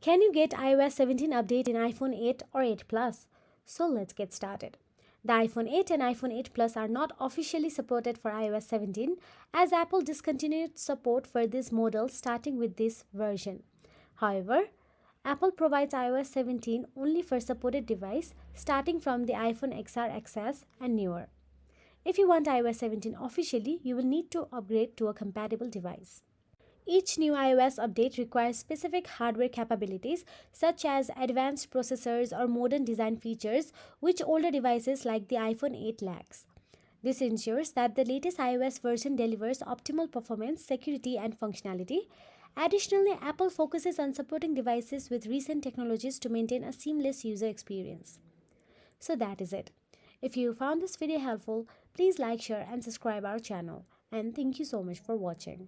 Can you get iOS 17 update in iPhone 8 or 8 Plus? So let's get started. The iPhone 8 and iPhone 8 Plus are not officially supported for iOS 17 as Apple discontinued support for this model starting with this version. However, Apple provides iOS 17 only for supported device starting from the iPhone XR XS and newer. If you want iOS 17 officially, you will need to upgrade to a compatible device. Each new iOS update requires specific hardware capabilities such as advanced processors or modern design features which older devices like the iPhone 8 lacks. This ensures that the latest iOS version delivers optimal performance, security, and functionality. Additionally, Apple focuses on supporting devices with recent technologies to maintain a seamless user experience. So that is it. If you found this video helpful, please like, share, and subscribe our channel. And thank you so much for watching.